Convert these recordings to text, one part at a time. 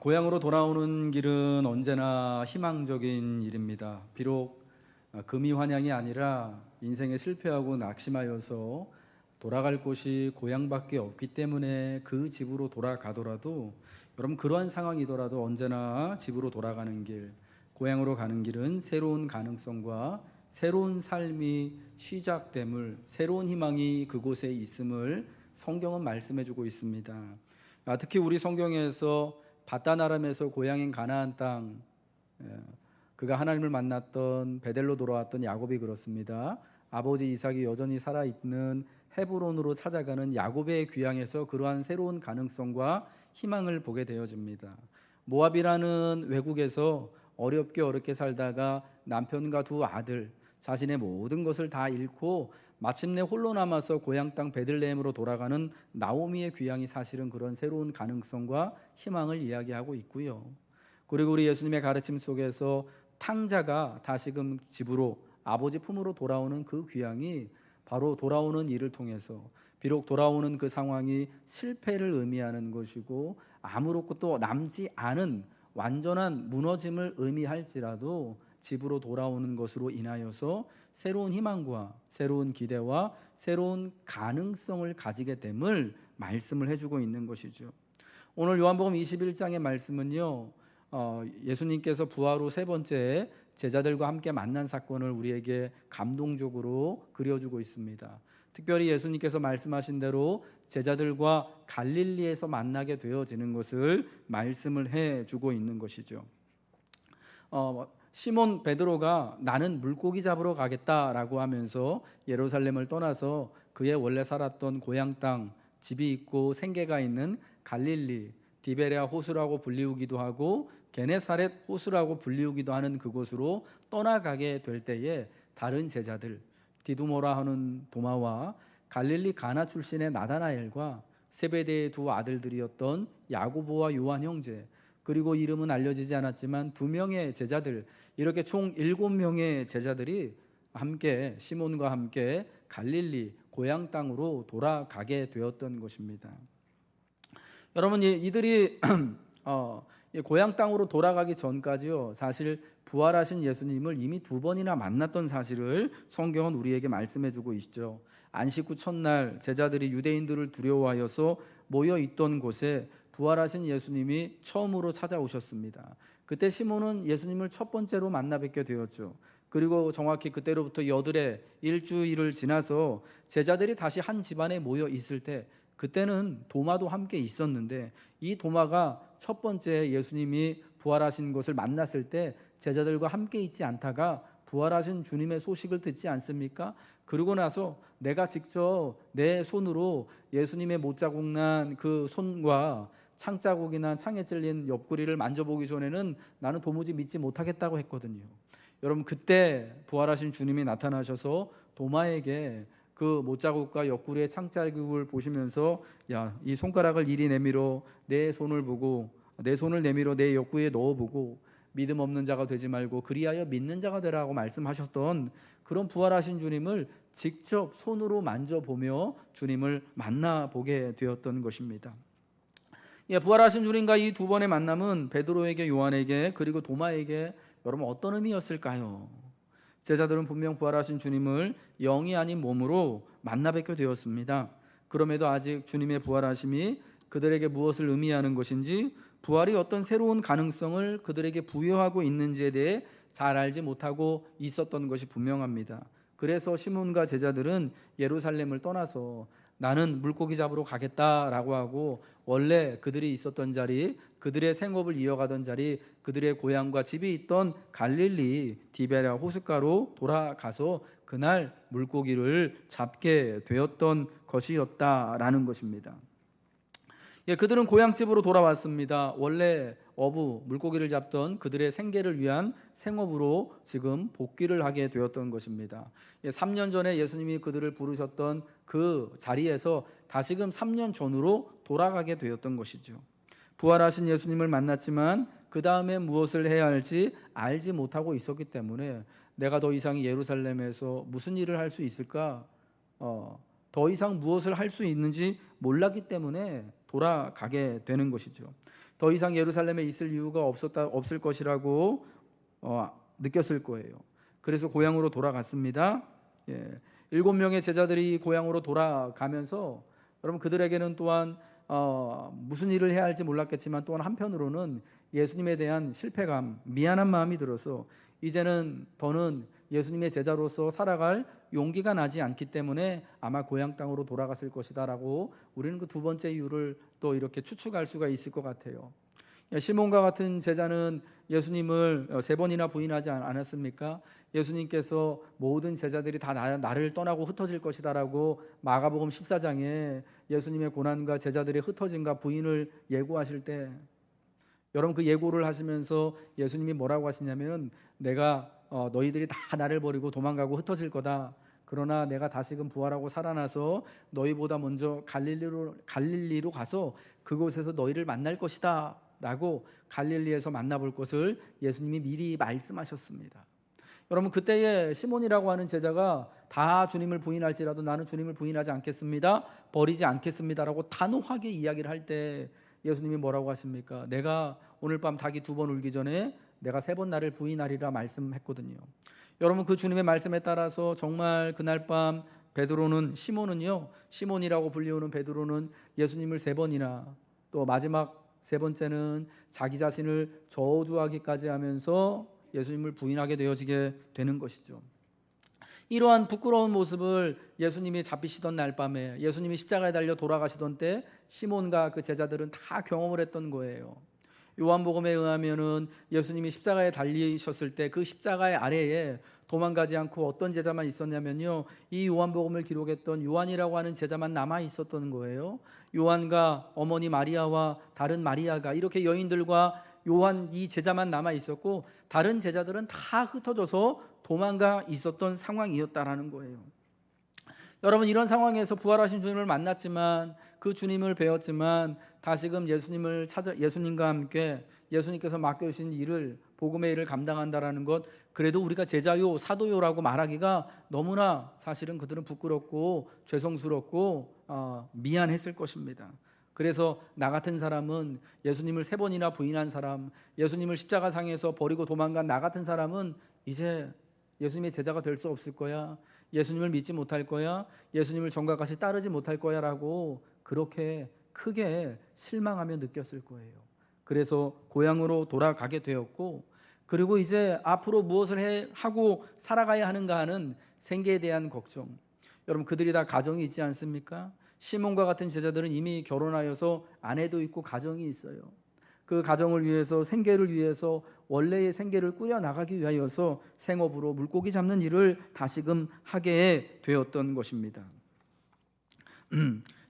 고향으로 돌아오는 길은 언제나 희망적인 일입니다. 비록 금이 환향이 아니라 인생에 실패하고 낙심하여서 돌아갈 곳이 고향밖에 없기 때문에 그 집으로 돌아가더라도, 여러분, 그러한 상황이더라도 언제나 집으로 돌아가는 길, 고향으로 가는 길은 새로운 가능성과 새로운 삶이 시작됨을, 새로운 희망이 그곳에 있음을 성경은 말씀해주고 있습니다. 특히 우리 성경에서 바단 아람에서 고향인 가나안 땅, 그가 하나님을 만났던 베델로 돌아왔던 야곱이 그렇습니다. 아버지 이삭이 여전히 살아있는 헤브론으로 찾아가는 야곱의 귀향에서 그러한 새로운 가능성과 희망을 보게 되어집니다. 모압이라는 외국에서 어렵게 살다가 남편과 두 아들, 자신의 모든 것을 다 잃고 마침내 홀로 남아서 고향 땅 베들레헴으로 돌아가는 나오미의 귀향이 사실은 그런 새로운 가능성과 희망을 이야기하고 있고요. 그리고 우리 예수님의 가르침 속에서 탕자가 다시금 집으로, 아버지 품으로 돌아오는 그 귀향이 바로 돌아오는 일을 통해서, 비록 돌아오는 그 상황이 실패를 의미하는 것이고 아무것도 남지 않은 완전한 무너짐을 의미할지라도 집으로 돌아오는 것으로 인하여서 새로운 희망과 새로운 기대와 새로운 가능성을 가지게 됨을 말씀을 해주고 있는 것이죠. 오늘 요한복음 21장의 말씀은요, 예수님께서 부활 후 세 번째 제자들과 함께 만난 사건을 우리에게 감동적으로 그려주고 있습니다. 특별히 예수님께서 말씀하신 대로 제자들과 갈릴리에서 만나게 되어지는 것을 말씀을 해주고 있는 것이죠. 시몬 베드로가 나는 물고기 잡으러 가겠다라고 하면서 예루살렘을 떠나서 그의 원래 살았던 고향 땅, 집이 있고 생계가 있는 갈릴리, 디베레아 호수라고 불리우기도 하고 게네사렛 호수라고 불리우기도 하는 그곳으로 떠나가게 될 때에 다른 제자들, 디두모라 하는 도마와 갈릴리 가나 출신의 나다나엘과 세베대의 두 아들들이었던 야고보와 요한 형제, 그리고 이름은 알려지지 않았지만 두 명의 제자들, 이렇게 총 7명의 제자들이 함께 시몬과 함께 갈릴리 고향 땅으로 돌아가게 되었던 것입니다. 여러분, 이들이 고향 땅으로 돌아가기 전까지요, 사실 부활하신 예수님을 이미 두 번이나 만났던 사실을 성경은 우리에게 말씀해주고 있죠. 안식 후 첫날 제자들이 유대인들을 두려워하여서 모여 있던 곳에 부활하신 예수님이 처음으로 찾아오셨습니다. 그때 시몬은 예수님을 첫 번째로 만나 뵙게 되었죠. 그리고 정확히 그때로부터 여드레 일주일을 지나서 제자들이 다시 한 집안에 모여 있을 때, 그때는 도마도 함께 있었는데 이 도마가 첫 번째 예수님이 부활하신 것을 만났을 때 제자들과 함께 있지 않다가 부활하신 주님의 소식을 듣지 않습니까? 그러고 나서 내가 직접 내 손으로 예수님의 못자국 난 그 손과 창자국이 난 창에 찔린 옆구리를 만져보기 전에는 나는 도무지 믿지 못하겠다고 했거든요. 여러분, 그때 부활하신 주님이 나타나셔서 도마에게 그 못자국과 옆구리의 창자국을 보시면서 야, 이 손가락을 이리 내밀어 내 손을 보고, 내 손을 내밀어 내 옆구리에 넣어보고 믿음 없는 자가 되지 말고 그리하여 믿는 자가 되라고 말씀하셨던 그런 부활하신 주님을 직접 손으로 만져보며 주님을 만나보게 되었던 것입니다. 부활하신 주님과 이 두 번의 만남은 베드로에게, 요한에게, 그리고 도마에게 여러분 어떤 의미였을까요? 제자들은 분명 부활하신 주님을 영이 아닌 몸으로 만나 뵙게 되었습니다. 그럼에도 아직 주님의 부활하심이 그들에게 무엇을 의미하는 것인지, 부활이 어떤 새로운 가능성을 그들에게 부여하고 있는지에 대해 잘 알지 못하고 있었던 것이 분명합니다. 그래서 시몬과 제자들은 예루살렘을 떠나서 나는 물고기 잡으러 가겠다라고 하고 원래 그들이 있었던 자리, 그들의 생업을 이어가던 자리, 그들의 고향과 집이 있던 갈릴리 디베랴 호숫가로 돌아가서 그날 물고기를 잡게 되었던 것이었다라는 것입니다. 그들은 고향집으로 돌아왔습니다. 원래 어부 물고기를 잡던 그들의 생계를 위한 생업으로 지금 복귀를 하게 되었던 것입니다. 3년 전에 예수님이 그들을 부르셨던 그 자리에서 다시금 3년 전으로 돌아가게 되었던 것이죠. 부활하신 예수님을 만났지만 그 다음에 무엇을 해야 할지 알지 못하고 있었기 때문에 내가 더 이상 예루살렘에서 무슨 일을 할 수 있을까? 더 이상 무엇을 할 수 있는지 몰랐기 때문에 돌아가게 되는 것이죠. 더 이상 예루살렘에 있을 이유가 없을 것이라고 느꼈을 거예요. 그래서 고향으로 돌아갔습니다. 예. 7명의 제자들이 고향으로 돌아가면서 여러분 그들에게는 또한 무슨 일을 해야 할지 몰랐겠지만 또한 한편으로는 예수님에 대한 실패감, 미안한 마음이 들어서 이제는 더는 예수님의 제자로서 살아갈 용기가 나지 않기 때문에 아마 고향 땅으로 돌아갔을 것이다라고 우리는 그 두 번째 이유를 또 이렇게 추측할 수가 있을 것 같아요. 시몬과 같은 제자는 예수님을 3번이나 부인하지 않았습니까? 예수님께서 모든 제자들이 다 나를 떠나고 흩어질 것이다라고 마가복음 14장에 예수님의 고난과 제자들의 흩어짐과 부인을 예고하실 때 여러분 그 예고를 하시면서 예수님이 뭐라고 하시냐면 내가 너희들이 다 나를 버리고 도망가고 흩어질 거다. 그러나 내가 다시금 부활하고 살아나서 너희보다 먼저 갈릴리로 가서 그곳에서 너희를 만날 것이다 라고 갈릴리에서 만나볼 것을 예수님이 미리 말씀하셨습니다. 여러분 그때에 시몬이라고 하는 제자가 다 주님을 부인할지라도 나는 주님을 부인하지 않겠습니다, 버리지 않겠습니다라고 단호하게 이야기를 할 때 예수님이 뭐라고 하십니까? 내가 오늘 밤 닭이 2번 울기 전에 내가 3번 나를 부인하리라 말씀했거든요. 여러분 그 주님의 말씀에 따라서 정말 그날 밤 베드로는 시몬이라고 불리우는 베드로는 예수님을 3번이나 또 마지막 3번째는 자기 자신을 저주하기까지 하면서 예수님을 부인하게 되어지게 되는 것이죠. 이러한 부끄러운 모습을 예수님이 잡히시던 날 밤에 예수님이 십자가에 달려 돌아가시던 때 시몬과 그 제자들은 다 경험을 했던 거예요. 요한복음에 의하면은 예수님이 십자가에 달리셨을 때 그 십자가의 아래에 도망가지 않고 어떤 제자만 있었냐면요, 이 요한복음을 기록했던 요한이라고 하는 제자만 남아 있었던 거예요. 요한과 어머니 마리아와 다른 마리아가 이렇게 여인들과 요한 이 제자만 남아 있었고 다른 제자들은 다 흩어져서 도망가 있었던 상황이었다라는 거예요. 여러분 이런 상황에서 부활하신 주님을 만났지만 그 주님을 배웠지만 다시금 예수님과 함께 예수님께서 맡겨주신 일을 복음의 일을 감당한다라는 것, 그래도 우리가 제자요 사도요라고 말하기가 너무나 사실은 그들은 부끄럽고 죄송스럽고 미안했을 것입니다. 그래서 나 같은 사람은 예수님을 3번이나 부인한 사람, 예수님을 십자가상에서 버리고 도망간 나 같은 사람은 이제 예수님의 제자가 될 수 없을 거야, 예수님을 믿지 못할 거야, 예수님을 전과 같이 따르지 못할 거야 라고 그렇게 크게 실망하며 느꼈을 거예요. 그래서 고향으로 돌아가게 되었고, 그리고 이제 앞으로 무엇을 하고 살아가야 하는가 하는 생계에 대한 걱정. 여러분 그들이 다 가정이 있지 않습니까? 시몬과 같은 제자들은 이미 결혼하여서 아내도 있고 가정이 있어요. 그 가정을 위해서, 생계를 위해서 원래의 생계를 꾸려나가기 위하여서 생업으로 물고기 잡는 일을 다시금 하게 되었던 것입니다.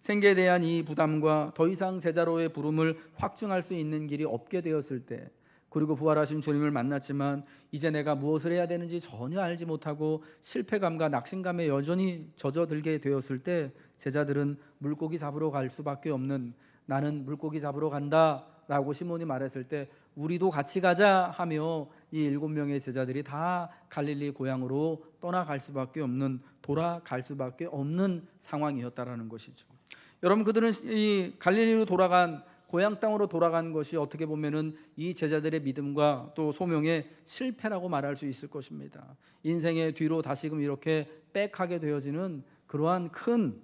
생계에 대한 이 부담과 더 이상 제자로의 부름을 확증할 수 있는 길이 없게 되었을 때, 그리고 부활하신 주님을 만났지만 이제 내가 무엇을 해야 되는지 전혀 알지 못하고 실패감과 낙심감에 여전히 젖어들게 되었을 때 제자들은 물고기 잡으러 갈 수밖에 없는, 나는 물고기 잡으러 간다 라고 시몬이 말했을 때 우리도 같이 가자 하며 이 7명의 제자들이 다 갈릴리 고향으로 떠나갈 수밖에 없는, 돌아갈 수밖에 없는 상황이었다라는 것이죠. 여러분 그들은 이 갈릴리로 돌아간, 고향 땅으로 돌아간 것이 어떻게 보면은 이 제자들의 믿음과 또 소명의 실패라고 말할 수 있을 것입니다. 인생의 뒤로 다시금 이렇게 백하게 되어지는 그러한 큰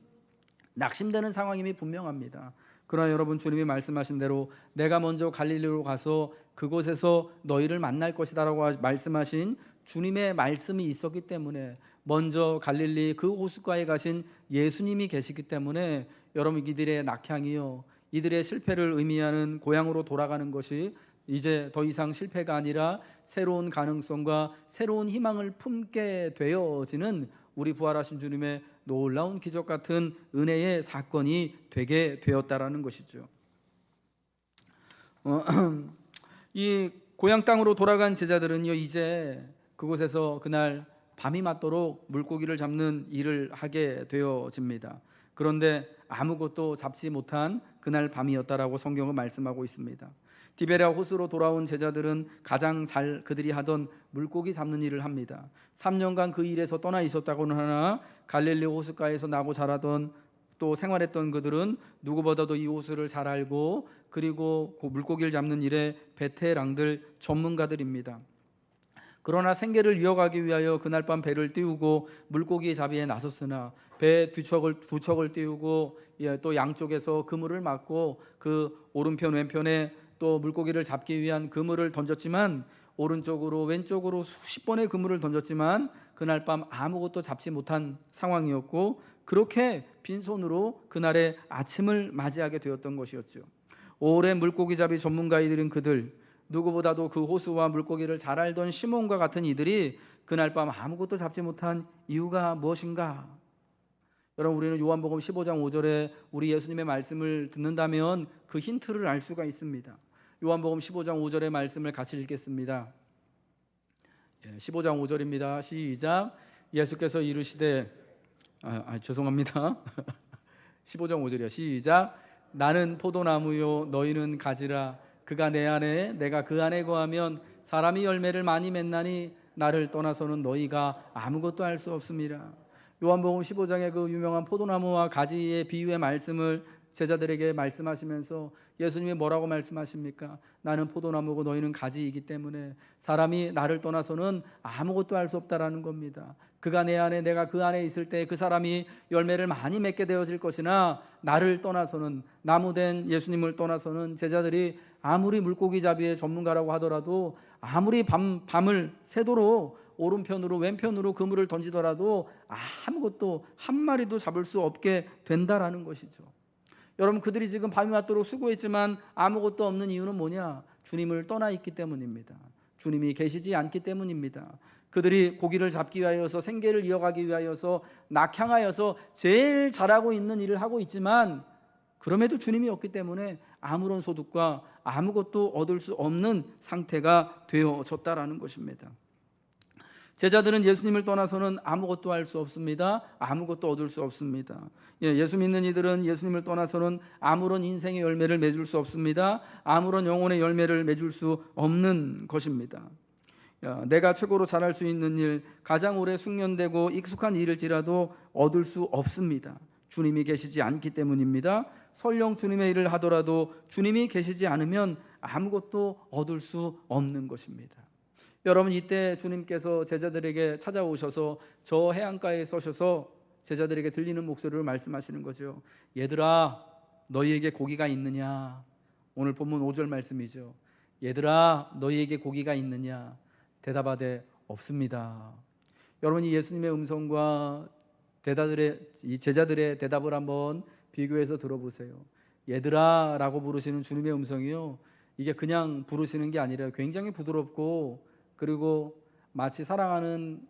낙심되는 상황임이 분명합니다. 그러나 여러분 주님이 말씀하신 대로 내가 먼저 갈릴리로 가서 그곳에서 너희를 만날 것이다 라고 말씀하신 주님의 말씀이 있었기 때문에, 먼저 갈릴리 그 호숫가에 가신 예수님이 계시기 때문에 여러분 이들의 낙향이요, 이들의 실패를 의미하는 고향으로 돌아가는 것이 이제 더 이상 실패가 아니라 새로운 가능성과 새로운 희망을 품게 되어지는 우리 부활하신 주님의 놀라운 기적 같은 은혜의 사건이 되게 되었다라는 것이죠. 이 고향 땅으로 돌아간 제자들은요, 이제 그곳에서 그날 밤이 맞도록 물고기를 잡는 일을 하게 되어집니다. 그런데 아무것도 잡지 못한 그날 밤이었다라고 성경은 말씀하고 있습니다. 디베랴 호수로 돌아온 제자들은 가장 잘 그들이 하던 물고기 잡는 일을 합니다. 3년간 그 일에서 떠나 있었다고는 하나 갈릴리 호숫가에서 나고 자라던 또 생활했던 그들은 누구보다도 이 호수를 잘 알고 그리고 그 물고기를 잡는 일에 베테랑들 전문가들입니다. 그러나 생계를 이어가기 위하여 그날 밤 배를 띄우고 물고기 잡이에 나섰으나 배 두 척을 띄우고 또 양쪽에서 그물을 막고 그 오른편 왼편에 또 물고기를 잡기 위한 그물을 던졌지만 오른쪽으로 왼쪽으로 수십 번의 그물을 던졌지만 그날 밤 아무것도 잡지 못한 상황이었고 그렇게 빈손으로 그날의 아침을 맞이하게 되었던 것이었죠. 오랜 물고기잡이 전문가이들인 그들, 누구보다도 그 호수와 물고기를 잘 알던 시몬과 같은 이들이 그날 밤 아무것도 잡지 못한 이유가 무엇인가? 여러분, 우리는 요한복음 15장 5절에 우리 예수님의 말씀을 듣는다면 그 힌트를 알 수가 있습니다. 요한복음 15장 5절의 말씀을 같이 읽겠습니다. 15장 5절입니다. 시작. 예수께서 이르시되 죄송합니다. 15장 5절이야. 시작. 나는 포도나무요 너희는 가지라. 그가 내 안에 내가 그 안에 거하면 사람이 열매를 많이 맺나니 나를 떠나서는 너희가 아무것도 할 수 없습니다. 요한복음 15장의 그 유명한 포도나무와 가지의 비유의 말씀을 제자들에게 말씀하시면서 예수님이 뭐라고 말씀하십니까? 나는 포도나무고 너희는 가지이기 때문에 사람이 나를 떠나서는 아무것도 할 수 없다라는 겁니다. 그가 내 안에 내가 그 안에 있을 때 그 사람이 열매를 많이 맺게 되어질 것이나 나를 떠나서는, 나무된 예수님을 떠나서는 제자들이 아무리 물고기 잡이의 전문가라고 하더라도 아무리 밤을 새도록 오른편으로 왼편으로 그물을 던지더라도 아무것도 한 마리도 잡을 수 없게 된다라는 것이죠. 여러분, 그들이 지금 밤이 맞도록 수고했지만 아무것도 없는 이유는 뭐냐? 주님을 떠나 있기 때문입니다. 주님이 계시지 않기 때문입니다. 그들이 고기를 잡기 위하여서 생계를 이어가기 위하여서 낙향하여서 제일 잘하고 있는 일을 하고 있지만 그럼에도 주님이 없기 때문에 아무런 소득과 아무것도 얻을 수 없는 상태가 되어졌다라는 것입니다. 제자들은 예수님을 떠나서는 아무것도 할 수 없습니다. 아무것도 얻을 수 없습니다. 예수 믿는 이들은 예수님을 떠나서는 아무런 인생의 열매를 맺을 수 없습니다. 아무런 영혼의 열매를 맺을 수 없는 것입니다. 내가 최고로 잘할 수 있는 일, 가장 오래 숙련되고 익숙한 일일지라도 얻을 수 없습니다. 주님이 계시지 않기 때문입니다. 설령 주님의 일을 하더라도 주님이 계시지 않으면 아무것도 얻을 수 없는 것입니다. 여러분, 이때 주님께서 제자들에게 찾아오셔서 저 해안가에 서셔서 제자들에게 들리는 목소리로 말씀하시는 거죠. 얘들아, 너희에게 고기가 있느냐? 오늘 본문 5절 말씀이죠. 얘들아, 너희에게 고기가 있느냐? 대답하되 없습니다. 여러분, 이 예수님의 음성과 이 제자들의 대답을 한번 비교해서 들어보세요. 얘들아 라고 부르시는 주님의 음성이요, 이게 그냥 부르시는 게 아니라 굉장히 부드럽고 그리고 마치 사랑하는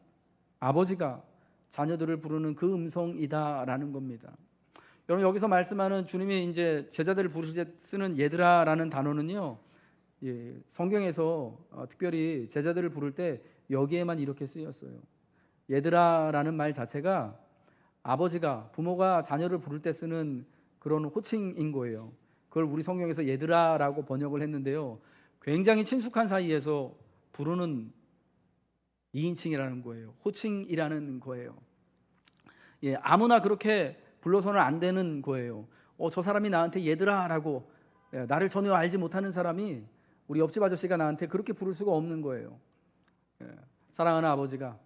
아버지가 자녀들을 부르는 그 음성이다라는 겁니다. 여러분, 여기서 말씀하는 주님이 이제 제자들을 부르실 때 쓰는 얘들아라는 단어는요, 성경에서 특별히 제자들을 부를 때 여기에만 이렇게 쓰였어요. 얘들아라는 말 자체가 아버지가, 부모가 자녀를 부를 때 쓰는 그런 호칭인 거예요. 그걸 우리 성경에서 얘들아라고 번역을 했는데요, 굉장히 친숙한 사이에서 부르는 2인칭이라는 거예요. 호칭이라는 거예요. 아무나 그렇게 불러서는 안 되는 거예요. 저 사람이 나한테 얘들아라고, 나를 전혀 알지 못하는 사람이 우리 옆집 아저씨가 나한테 그렇게 부를 수가 없는 거예요. 사랑하는 아버지가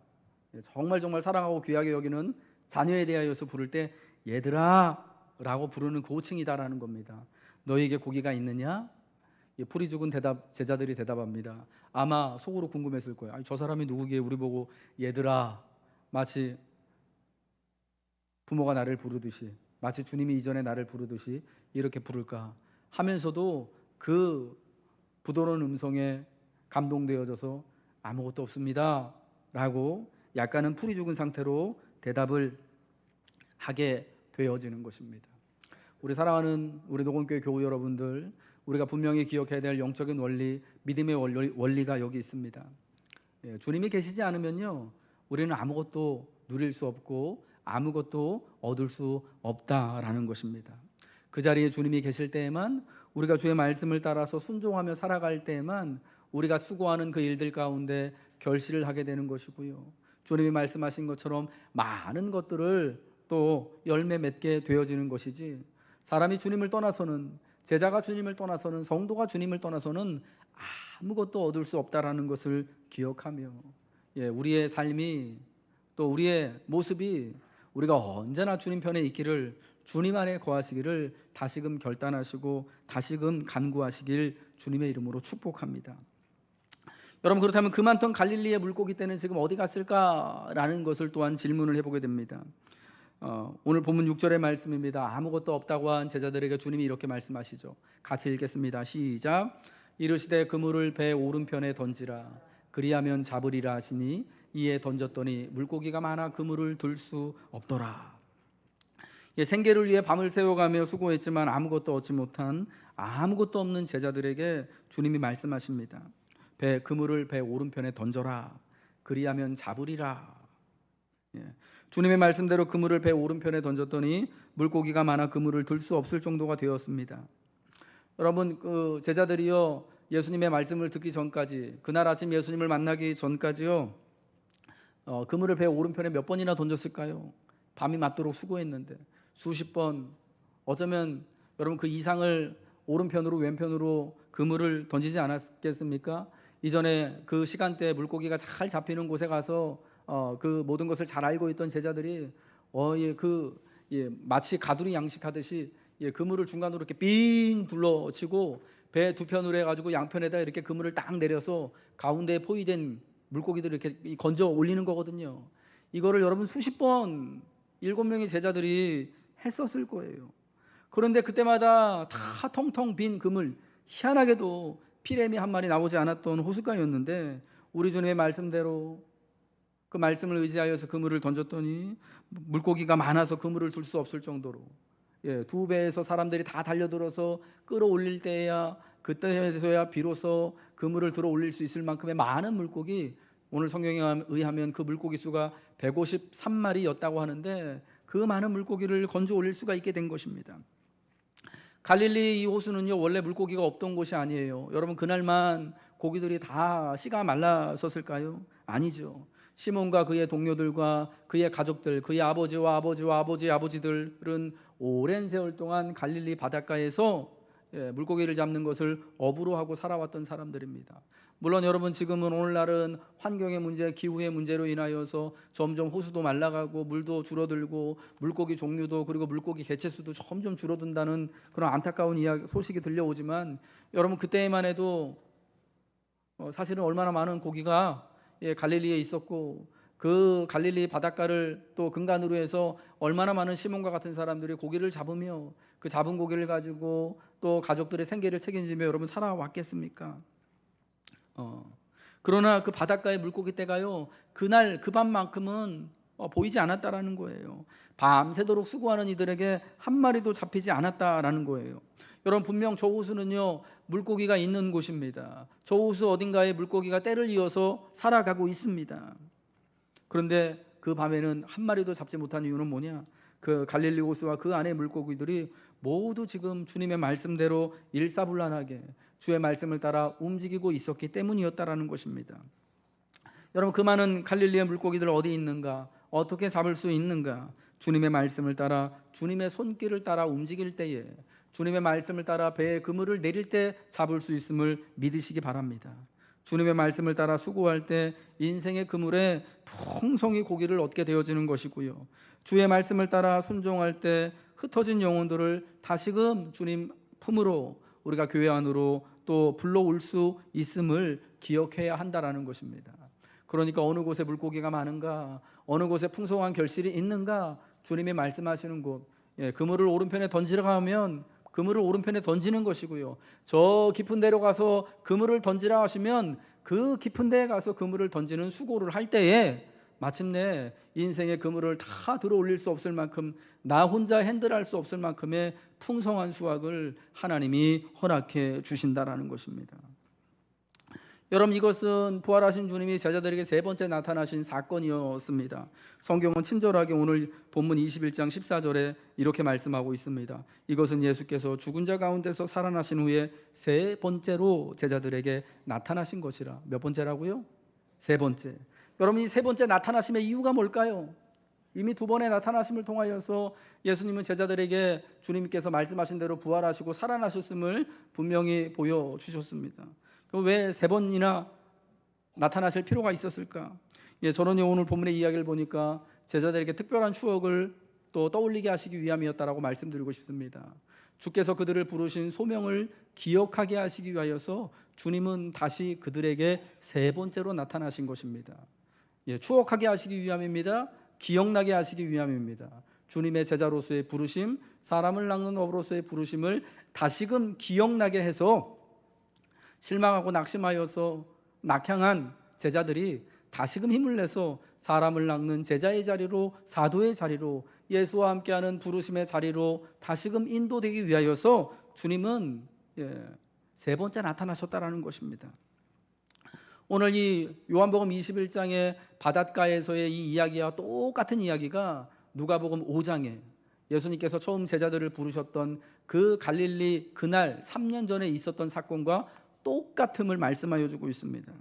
정말 사랑하고 귀하게 여기는 자녀에 대하여서 부를 때 얘들아 라고 부르는 그 호칭이다라는 겁니다. 너희에게 고기가 있느냐? 풀이 죽은 제자들이 대답합니다. 아마 속으로 궁금했을 거예요. 아니, 저 사람이 누구기에 우리 보고 얘들아, 마치 부모가 나를 부르듯이, 마치 주님이 이전에 나를 부르듯이 이렇게 부를까 하면서도 그 부드러운 음성에 감동되어져서 아무것도 없습니다 라고 약간은 풀이 죽은 상태로 대답을 하게 되어지는 것입니다. 우리 사랑하는 우리 녹음교회 교우 여러분들, 우리가 분명히 기억해야 될 영적인 원리, 믿음의 원리가 여기 있습니다. 주님이 계시지 않으면요, 우리는 아무것도 누릴 수 없고 아무것도 얻을 수 없다라는 것입니다. 그 자리에 주님이 계실 때에만, 우리가 주의 말씀을 따라서 순종하며 살아갈 때에만 우리가 수고하는 그 일들 가운데 결실을 하게 되는 것이고요, 주님이 말씀하신 것처럼 많은 것들을 또 열매 맺게 되어지는 것이지, 사람이 주님을 떠나서는, 제자가 주님을 떠나서는, 성도가 주님을 떠나서는 아무것도 얻을 수 없다라는 것을 기억하며, 우리의 삶이, 또 우리의 모습이 우리가 언제나 주님 편에 있기를, 주님 안에 거하시기를 다시금 결단하시고 다시금 간구하시길 주님의 이름으로 축복합니다. 여러분, 그렇다면 그 많던 갈릴리의 물고기 떼는 지금 어디 갔을까라는 것을 또한 질문을 해보게 됩니다. 오늘 본문 6절의 말씀입니다. 아무것도 없다고 한 제자들에게 주님이 이렇게 말씀하시죠. 같이 읽겠습니다. 시작. 이르시되 그물을 배 오른편에 던지라, 그리하면 잡으리라 하시니 이에 던졌더니 물고기가 많아 그물을 들 수 없더라. 생계를 위해 밤을 새워가며 수고했지만 아무것도 얻지 못한, 아무것도 없는 제자들에게 주님이 말씀하십니다. 그물을 배 오른편에 던져라, 그리하면 잡으리라. 주님의 말씀대로 그물을 배 오른편에 던졌더니 물고기가 많아 그물을 들 수 없을 정도가 되었습니다. 여러분, 그 제자들이요, 예수님의 말씀을 듣기 전까지, 그날 아침 예수님을 만나기 전까지요, 그물을 배 오른편에 몇 번이나 던졌을까요? 밤이 맞도록 수고했는데 수십 번, 어쩌면 여러분 그 이상을 오른편으로 왼편으로 그물을 던지지 않았겠습니까? 이전에 그 시간대에 물고기가 잘 잡히는 곳에 가서 그 모든 것을 잘 알고 있던 제자들이 마치 가두리 양식하듯이 그물을 중간으로 이렇게 삥 둘러치고 배 두 편으로 해가지고 양편에다 이렇게 그물을 딱 내려서 가운데에 포위된 물고기들을 이렇게 건져 올리는 거거든요. 이거를 여러분 수십 번 7명의 제자들이 했었을 거예요. 그런데 그때마다 다 텅텅 빈 그물, 희한하게도 피레미 한 마리 나오지 않았던 호숫가였는데 우리 주님의 말씀대로 그 말씀을 의지하여서 그물을 던졌더니 물고기가 많아서 그물을 둘 수 없을 정도로, 두 배에서 사람들이 다 달려들어서 끌어올릴 때야, 그때에서야 비로소 그물을 들어 올릴 수 있을 만큼의 많은 물고기, 오늘 성경에 의하면 그 물고기 수가 153마리였다고 하는데 그 많은 물고기를 건져 올릴 수가 있게 된 것입니다. 갈릴리 이 호수는요, 원래 물고기가 없던 곳이 아니에요. 여러분, 그날만 고기들이 다 씨가 말랐었을까요? 아니죠. 시몬과 그의 동료들과 그의 가족들, 그의 아버지와 아버지의 아버지들은 오랜 세월 동안 갈릴리 바닷가에서 물고기를 잡는 것을 업으로 하고 살아왔던 사람들입니다. 물론 여러분, 지금은 오늘날은 환경의 문제, 기후의 문제로 인하여서 점점 호수도 말라가고 물도 줄어들고 물고기 종류도, 그리고 물고기 개체수도 점점 줄어든다는 그런 안타까운 소식이 들려오지만, 여러분 그때만 해도 사실은 얼마나 많은 고기가 갈릴리에 있었고, 그 갈릴리 바닷가를 또 근간으로 해서 얼마나 많은 시몬과 같은 사람들이 고기를 잡으며 그 잡은 고기를 가지고 또 가족들의 생계를 책임지며 여러분 살아왔겠습니까? 그러나 그 바닷가의 물고기 떼가요, 그날 그 밤만큼은 보이지 않았다라는 거예요. 밤새도록 수고하는 이들에게 한 마리도 잡히지 않았다라는 거예요. 여러분, 분명 저 호수는요, 물고기가 있는 곳입니다. 저 호수 어딘가에 물고기가 때를 이어서 살아가고 있습니다. 그런데 그 밤에는 한 마리도 잡지 못한 이유는 뭐냐? 그 갈릴리 호수와 그 안의 물고기들이 모두 지금 주님의 말씀대로 일사불란하게 주의 말씀을 따라 움직이고 있었기 때문이었다라는 것입니다. 여러분, 그 많은 갈릴리의 물고기들 어디 있는가? 어떻게 잡을 수 있는가? 주님의 말씀을 따라, 주님의 손길을 따라 움직일 때에, 주님의 말씀을 따라 배에 그물을 내릴 때 잡을 수 있음을 믿으시기 바랍니다. 주님의 말씀을 따라 수고할 때 인생의 그물에 풍성히 고기를 얻게 되어지는 것이고요, 주의 말씀을 따라 순종할 때 흩어진 영혼들을 다시금 주님 품으로, 우리가 교회 안으로 또 불러올 수 있음을 기억해야 한다라는 것입니다. 그러니까 어느 곳에 물고기가 많은가, 어느 곳에 풍성한 결실이 있는가, 주님이 말씀하시는 곳, 그물을 오른편에 던지러 가면 그물을 오른편에 던지는 것이고요, 저 깊은 데로 가서 그물을 던지라 하시면 그 깊은 데에 가서 그물을 던지는 수고를 할 때에 마침내 인생의 그물을 다 들어 올릴 수 없을 만큼, 나 혼자 핸들할 수 없을 만큼의 풍성한 수확을 하나님이 허락해 주신다라는 것입니다. 여러분, 이것은 부활하신 주님이 제자들에게 세 번째 나타나신 사건이었습니다. 성경은 친절하게 오늘 본문 21장 14절에 이렇게 말씀하고 있습니다. 이것은 예수께서 죽은 자 가운데서 살아나신 후에 세 번째로 제자들에게 나타나신 것이라. 몇 번째라고요? 세 번째. 여러분, 이 세 번째 나타나심의 이유가 뭘까요? 이미 두 번의 나타나심을 통하여서 예수님은 제자들에게 주님께서 말씀하신 대로 부활하시고 살아나셨음을 분명히 보여주셨습니다. 그럼 왜 세 번이나 나타나실 필요가 있었을까? 저는 오늘 본문의 이야기를 보니까 제자들에게 특별한 추억을 또 떠올리게 하시기 위함이었다라고 말씀드리고 싶습니다. 주께서 그들을 부르신 소명을 기억하게 하시기 위하여서 주님은 다시 그들에게 세 번째로 나타나신 것입니다. 추억하게 하시기 위함입니다. 기억나게 하시기 위함입니다. 주님의 제자로서의 부르심, 사람을 낚는 업으로서의 부르심을 다시금 기억나게 해서 실망하고 낙심하여서 낙향한 제자들이 다시금 힘을 내서 사람을 낚는 제자의 자리로, 사도의 자리로, 예수와 함께하는 부르심의 자리로 다시금 인도되기 위하여서 주님은 세 번째 나타나셨다라는 것입니다. 오늘 이 요한복음 21장의 바닷가에서의 이 이야기와 똑같은 이야기가 누가복음 5장에 예수님께서 처음 제자들을 부르셨던 그 갈릴리 그날 3년 전에 있었던 사건과 똑같음을 말씀하여 주고 있습니다.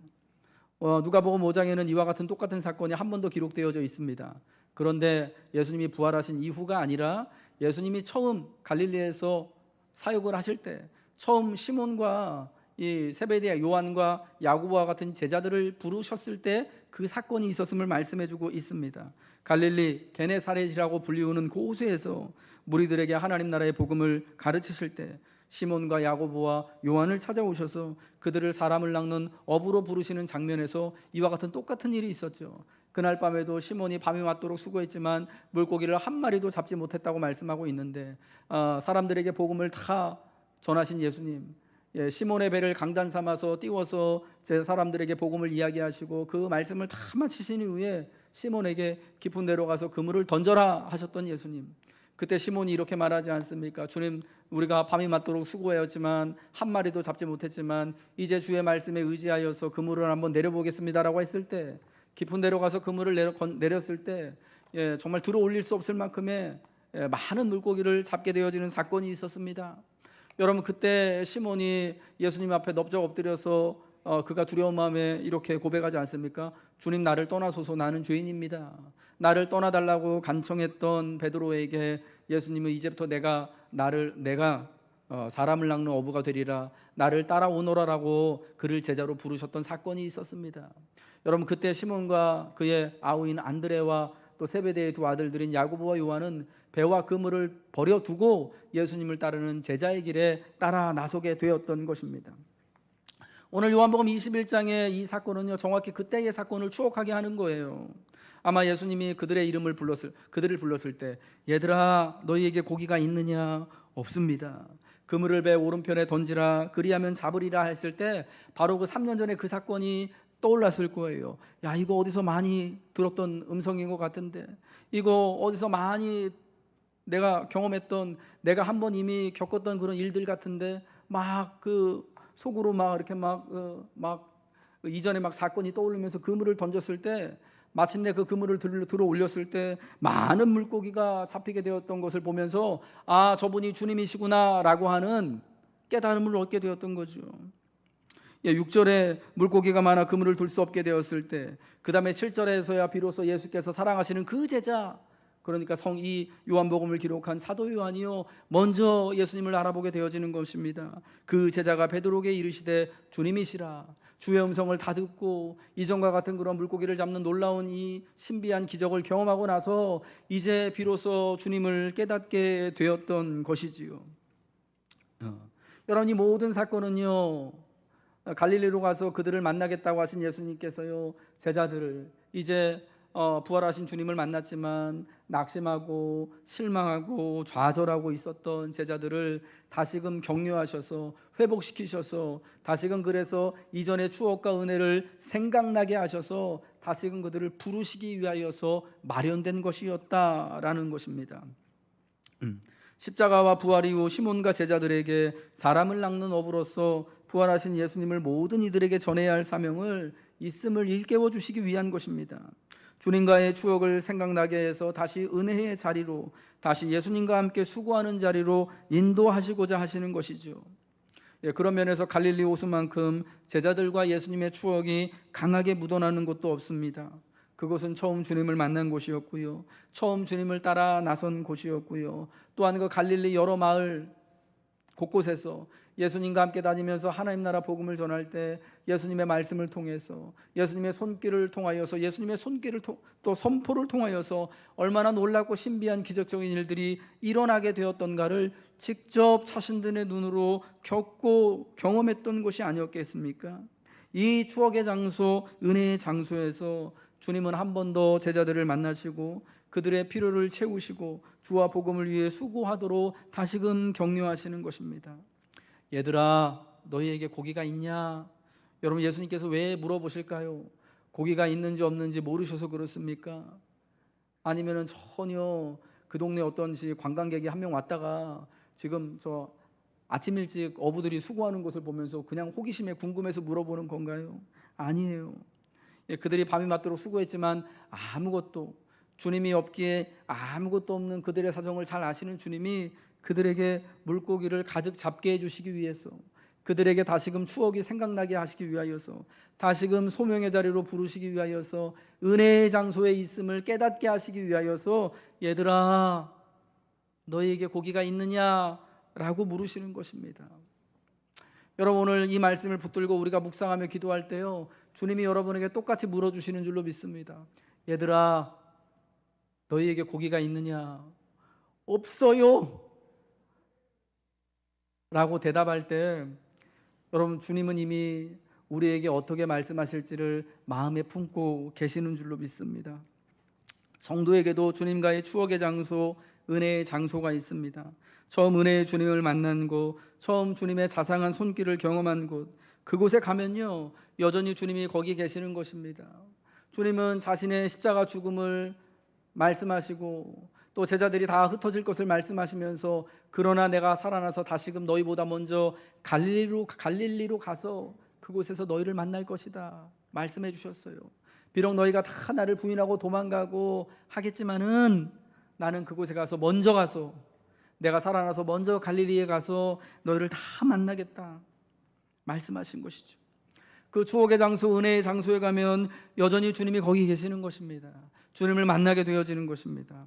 누가복음 5장에는 이와 같은 똑같은 사건이 한 번 더 기록되어져 있습니다. 그런데 예수님이 부활하신 이후가 아니라 예수님이 처음 갈릴리에서 사역을 하실 때 처음 시몬과 이 세베대의 요한과 야고보와 같은 제자들을 부르셨을 때 그 사건이 있었음을 말씀해주고 있습니다. 갈릴리 게네사렛이라고 불리우는 고수에서 무리들에게 하나님 나라의 복음을 가르치실 때 시몬과 야고보와 요한을 찾아오셔서 그들을 사람을 낚는 어부로 부르시는 장면에서 이와 같은 똑같은 일이 있었죠. 그날 밤에도 시몬이 밤이 맞도록 수고했지만 물고기를 한 마리도 잡지 못했다고 말씀하고 있는데 사람들에게 복음을 다 전하신 예수님, 시몬의 배를 강단 삼아서 띄워서 제 사람들에게 복음을 이야기하시고 그 말씀을 다 마치신 이후에 시몬에게 깊은 데로 가서 그물을 던져라 하셨던 예수님, 그때 시몬이 이렇게 말하지 않습니까? 주님, 우리가 밤이 맞도록 수고하였지만 한 마리도 잡지 못했지만 이제 주의 말씀에 의지하여서 그물을 한번 내려보겠습니다라고 했을 때, 깊은 데로 가서 그물을 내렸을 때 정말 들어 올릴 수 없을 만큼의 많은 물고기를 잡게 되어지는 사건이 있었습니다. 여러분, 그때 시몬이 예수님 앞에 넙적 엎드려서 그가 두려운 마음에 이렇게 고백하지 않습니까? 주님, 나를 떠나소서, 나는 죄인입니다. 나를 떠나달라고 간청했던 베드로에게 예수님은 이제부터 내가 사람을 낚는 어부가 되리라, 나를 따라오너라라고 그를 제자로 부르셨던 사건이 있었습니다. 여러분, 그때 시몬과 그의 아우인 안드레와 또 세베대의 두 아들들인 야고보와 요한은 배와 그물을 버려두고 예수님을 따르는 제자의 길에 따라 나서게 되었던 것입니다. 오늘 요한복음 21장의 이 사건은요, 정확히 그때의 사건을 추억하게 하는 거예요. 아마 예수님이 그들을 불렀을 때, 얘들아, 너희에게 고기가 있느냐? 없습니다. 그물을 배 오른편에 던지라, 그리하면 잡으리라 했을 때 바로 그 3년 전에 그 사건이 떠올랐을 거예요. 야, 이거 어디서 많이 들었던 음성인 것 같은데, 이거 어디서 많이 내가 경험했던, 내가 한번 이미 겪었던 그런 일들 같은데, 막 그 속으로 막 이렇게 막 이전에 막 사건이 떠오르면서 그물을 던졌을 때, 마침내 그 그물을 들어 올렸을 때 많은 물고기가 잡히게 되었던 것을 보면서 아, 저분이 주님이시구나라고 하는 깨달음을 얻게 되었던 거죠. 6절에 물고기가 많아 그물을 둘 수 없게 되었을 때, 그 다음에 7절에서야 비로소 예수께서 사랑하시는 그 제자, 그러니까 이 요한복음을 기록한 사도 요한이요, 먼저 예수님을 알아보게 되어지는 것입니다. 그 제자가 베드로에게 이르시되 주님이시라. 주의 음성을 다 듣고 이전과 같은 그런 물고기를 잡는 놀라운 이 신비한 기적을 경험하고 나서 이제 비로소 주님을 깨닫게 되었던 것이지요. 여러분, 이 모든 사건은요, 갈릴리로 가서 그들을 만나겠다고 하신 예수님께서요, 제자들을 이제 부활하신 주님을 만났지만 낙심하고 실망하고 좌절하고 있었던 제자들을 다시금 격려하셔서 회복시키셔서 다시금 그래서 이전의 추억과 은혜를 생각나게 하셔서 다시금 그들을 부르시기 위하여서 마련된 것이었다라는 것입니다. 십자가와 부활 이후 시몬과 제자들에게 사람을 낚는 업으로서 부활하신 예수님을 모든 이들에게 전해야 할 사명을 있음을 일깨워 주시기 위한 것입니다. 주님과의 추억을 생각나게 해서 다시 은혜의 자리로, 다시 예수님과 함께 수고하는 자리로 인도하시고자 하시는 것이죠. 그런 면에서 갈릴리 호수만큼 제자들과 예수님의 추억이 강하게 묻어나는 곳도 없습니다. 그곳은 처음 주님을 만난 곳이었고요. 처음 주님을 따라 나선 곳이었고요. 또한 그 갈릴리 여러 마을 곳곳에서 예수님과 함께 다니면서 하나님 나라 복음을 전할 때 예수님의 말씀을 통해서, 예수님의 손길을 통하여서, 예수님의 손길을 또 선포를 통하여서 얼마나 놀랍고 신비한 기적적인 일들이 일어나게 되었던가를 직접 자신들의 눈으로 겪고 경험했던 곳이 아니었겠습니까? 이 추억의 장소, 은혜의 장소에서 주님은 한 번 더 제자들을 만나시고 그들의 필요를 채우시고 주와 복음을 위해 수고하도록 다시금 격려하시는 것입니다. 얘들아, 너희에게 고기가 있냐? 여러분, 예수님께서 왜 물어보실까요? 고기가 있는지 없는지 모르셔서 그렇습니까? 아니면은 전혀 그 동네 어떤 관광객이 한 명 왔다가 지금 저 아침 일찍 어부들이 수고하는 것을 보면서 그냥 호기심에 궁금해서 물어보는 건가요? 아니에요. 그들이 밤이 맞도록 수고했지만 아무것도, 주님이 없기에 아무것도 없는 그들의 사정을 잘 아시는 주님이 그들에게 물고기를 가득 잡게 해주시기 위해서, 그들에게 다시금 추억이 생각나게 하시기 위하여서, 다시금 소명의 자리로 부르시기 위하여서, 은혜의 장소에 있음을 깨닫게 하시기 위하여서 얘들아, 너희에게 고기가 있느냐? 라고 물으시는 것입니다. 여러분, 오늘 이 말씀을 붙들고 우리가 묵상하며 기도할 때요, 주님이 여러분에게 똑같이 물어주시는 줄로 믿습니다. 얘들아, 너희에게 고기가 있느냐? 없어요 라고 대답할 때 여러분, 주님은 이미 우리에게 어떻게 말씀하실지를 마음에 품고 계시는 줄로 믿습니다. 성도에게도 주님과의 추억의 장소, 은혜의 장소가 있습니다. 처음 은혜의 주님을 만난 곳, 처음 주님의 자상한 손길을 경험한 곳, 그곳에 가면요, 여전히 주님이 거기 계시는 것입니다. 주님은 자신의 십자가 죽음을 말씀하시고 또 제자들이 다 흩어질 것을 말씀하시면서, 그러나 내가 살아나서 다시금 너희보다 먼저 갈릴리로 가서 그곳에서 너희를 만날 것이다 말씀해 주셨어요. 비록 너희가 다 나를 부인하고 도망가고 하겠지만은 나는 그곳에 가서 먼저 가서, 내가 살아나서 먼저 갈릴리에 가서 너희를 다 만나겠다 말씀하신 것이죠. 그 추억의 장소, 은혜의 장소에 가면 여전히 주님이 거기 계시는 것입니다. 주님을 만나게 되어지는 것입니다.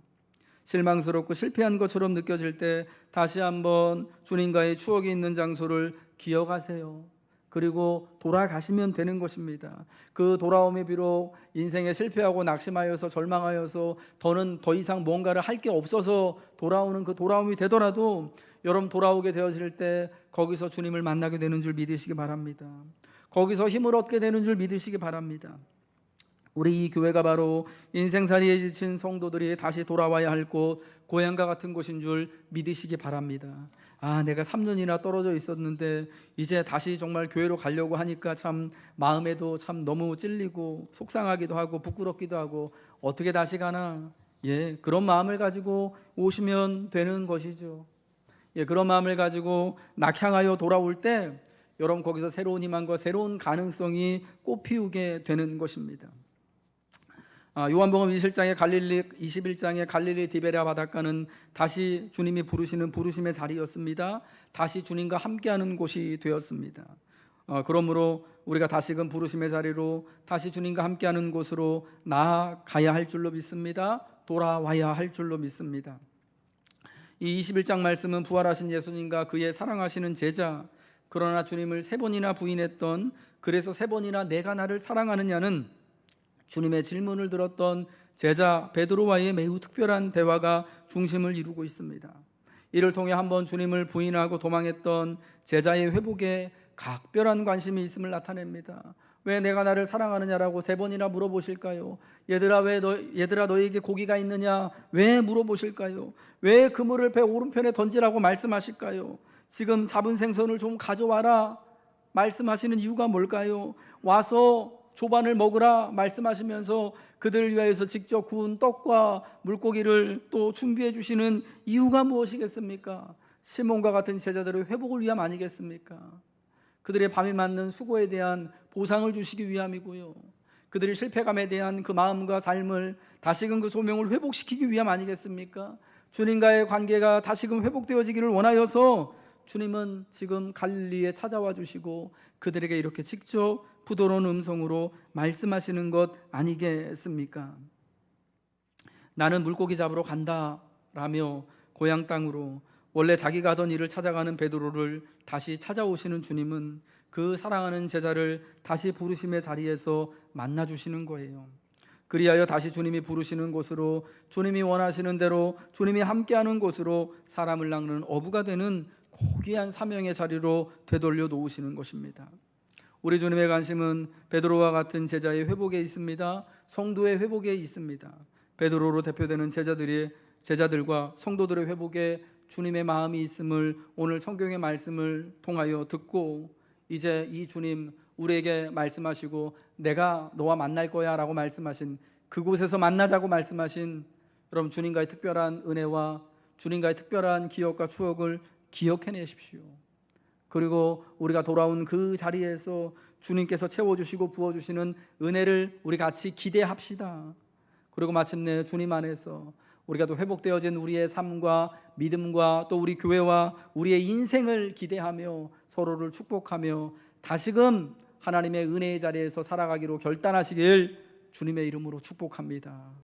실망스럽고 실패한 것처럼 느껴질 때 다시 한번 주님과의 추억이 있는 장소를 기억하세요. 그리고 돌아가시면 되는 것입니다. 그 돌아옴이 비록 인생에 실패하고 낙심하여서 절망하여서 더는 더 이상 뭔가를 할 게 없어서 돌아오는 그 돌아옴이 되더라도 여러분, 돌아오게 되어질 때 거기서 주님을 만나게 되는 줄 믿으시기 바랍니다. 거기서 힘을 얻게 되는 줄 믿으시기 바랍니다. 우리 이 교회가 바로 인생살이에 지친 성도들이 다시 돌아와야 할 곳, 고향과 같은 곳인 줄 믿으시기 바랍니다. 내가 3년이나 떨어져 있었는데 이제 다시 정말 교회로 가려고 하니까 참 마음에도 참 너무 찔리고 속상하기도 하고 부끄럽기도 하고, 어떻게 다시 가나? 그런 마음을 가지고 오시면 되는 것이죠. 그런 마음을 가지고 낙향하여 돌아올 때 여러분, 거기서 새로운 희망과 새로운 가능성이 꽃피우게 되는 것입니다. 요한복음 21장의 갈릴리 디베랴 바닷가는 다시 주님이 부르시는 부르심의 자리였습니다. 다시 주님과 함께하는 곳이 되었습니다. 그러므로 우리가 다시금 부르심의 자리로, 다시 주님과 함께하는 곳으로 나아가야 할 줄로 믿습니다. 돌아와야 할 줄로 믿습니다. 이 21장 말씀은 부활하신 예수님과 그의 사랑하시는 제자, 그러나 주님을 3번이나 부인했던, 그래서 3번이나 내가 나를 사랑하느냐는 주님의 질문을 들었던 제자 베드로와의 매우 특별한 대화가 중심을 이루고 있습니다. 이를 통해 한번 주님을 부인하고 도망했던 제자의 회복에 각별한 관심이 있음을 나타냅니다. 왜 내가 나를 사랑하느냐라고 3번이나 물어보실까요? 얘들아 너희에게 고기가 있느냐? 왜 물어보실까요? 왜 그물을 배 오른편에 던지라고 말씀하실까요? 지금 잡은 생선을 좀 가져와라 말씀하시는 이유가 뭘까요? 와서 조반을 먹으라 말씀하시면서 그들을 위하여서 직접 구운 떡과 물고기를 또 준비해 주시는 이유가 무엇이겠습니까? 시몬과 같은 제자들의 회복을 위함 아니겠습니까? 그들의 밤이 맞는 수고에 대한 보상을 주시기 위함이고요, 그들의 실패감에 대한 그 마음과 삶을 다시금 그 소명을 회복시키기 위함 아니겠습니까? 주님과의 관계가 다시금 회복되어지기를 원하여서 주님은 지금 갈릴리에 찾아와 주시고 그들에게 이렇게 직접 부드러운 음성으로 말씀하시는 것 아니겠습니까? 나는 물고기 잡으러 간다라며 고향 땅으로 원래 자기가 하던 일을 찾아가는 베드로를 다시 찾아오시는 주님은 그 사랑하는 제자를 다시 부르심의 자리에서 만나 주시는 거예요. 그리하여 다시 주님이 부르시는 곳으로, 주님이 원하시는 대로, 주님이 함께하는 곳으로 사람을 낚는 어부가 되는 고귀한 사명의 자리로 되돌려 놓으시는 것입니다. 우리 주님의 관심은 베드로와 같은 제자의 회복에 있습니다. 성도의 회복에 있습니다. 베드로로 대표되는 제자들과 성도들의 회복에 주님의 마음이 있음을 오늘 성경의 말씀을 통하여 듣고, 이제 이 주님 우리에게 말씀하시고 내가 너와 만날 거야 라고 말씀하신 그곳에서 만나자고 말씀하신 여러분 주님과의 특별한 은혜와 주님과의 특별한 기억과 추억을 기억해내십시오. 그리고 우리가 돌아온 그 자리에서 주님께서 채워주시고 부어주시는 은혜를 우리 같이 기대합시다. 그리고 마침내 주님 안에서 우리가 또 회복되어진 우리의 삶과 믿음과 또 우리 교회와 우리의 인생을 기대하며 서로를 축복하며 다시금 하나님의 은혜의 자리에서 살아가기로 결단하시길 주님의 이름으로 축복합니다.